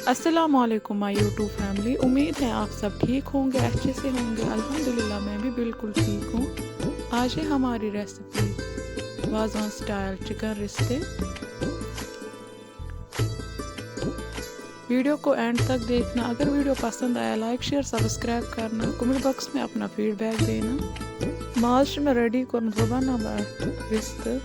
अस्सलामुअलैकुम my YouTube family. उम्मीद है आप सब ठीक होंगे, अच्छे से होंगे। अल्हम्दुलिल्लाह मैं भी बिल्कुल ठीक हूँ। आज है हमारी रेसिपी वाज़वान स्टाइल चिकन रिश्ते। वीडियो को एंड तक देखना। अगर वीडियो पसंद आया लाइक शेयर सब्सक्राइब करना, कमेंट बॉक्स में अपना फीडबैक देना। माज में रेडी कर रिश्ते।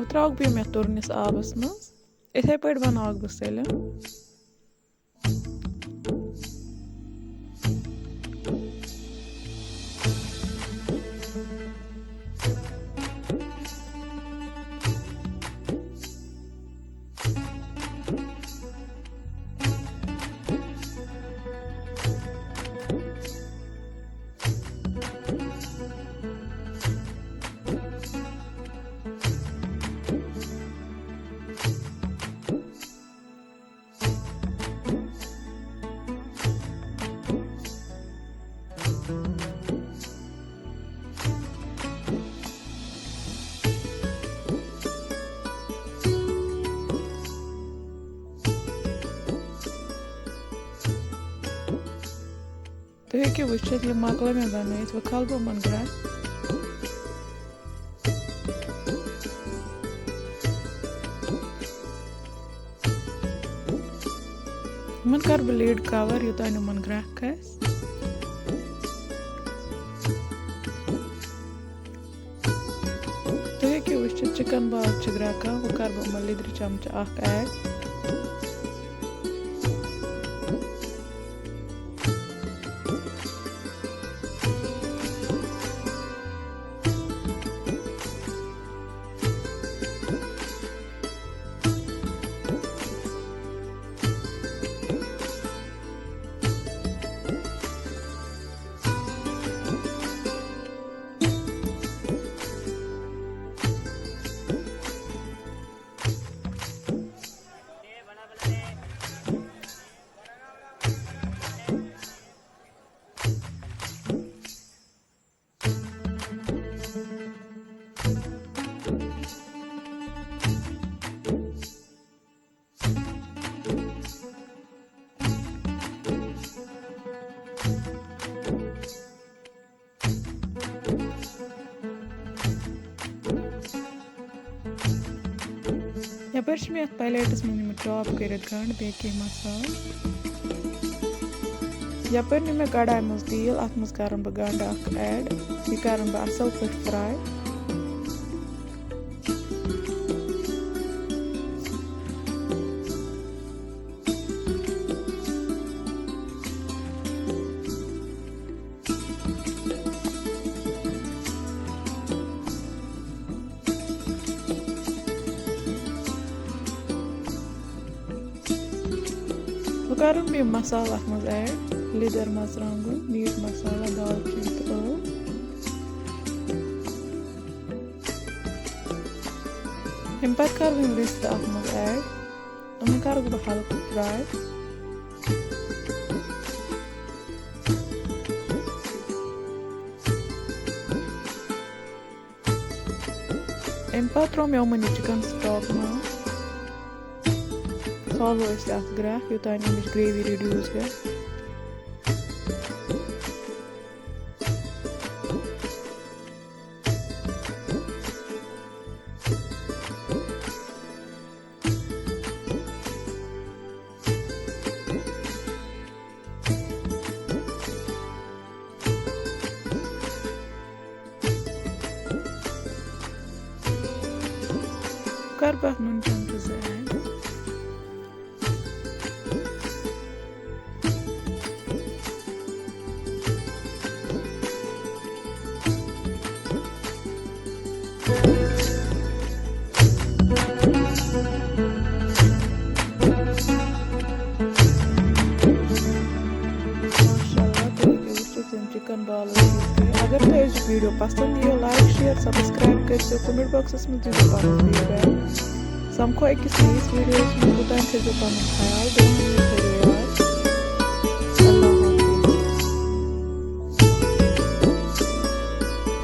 त्राउक भी मे तुरनिस आबस मज इथे पे बनावक बह सलिम। तो है कि वुचित ये मकला में बनाई तो कल बो मन ग्रा मन कर ब्लेड कवर युता नु मन ग्रा कस तो है कि वुचित चिकन बाल चिग्रा का वो कर बो मन लिद्र चमचा आख ऐड यपर मे पैलेटस मे टॉप कर गंड बेकि मसाल यपर मे कढ़ाई मज तेल अत मज कर बह गंड ऐड यह कर बह असल पे फ्राई कर मसाला मज ऐड लिदर मरचांगन मीट मसाला दालचीनी तो अम पे कर रिश्ते अत मज ऐड अम कर बह हल्का फ्राई अम पे त्रो मे यमन चिकन स्टॉक में सालो अत ग्राख योतान अमिच ग्रेवी रिड्यूस ग कर बह नून चमच ऐड चिकन बाल अगर तो इस वीडियो पसंद यह लाइक शेयर सब्सक्राइब कर कमेंट बॉक्स में feedback Samko ekisiniz videosunu budan tez opanın hayal doğan yukarıya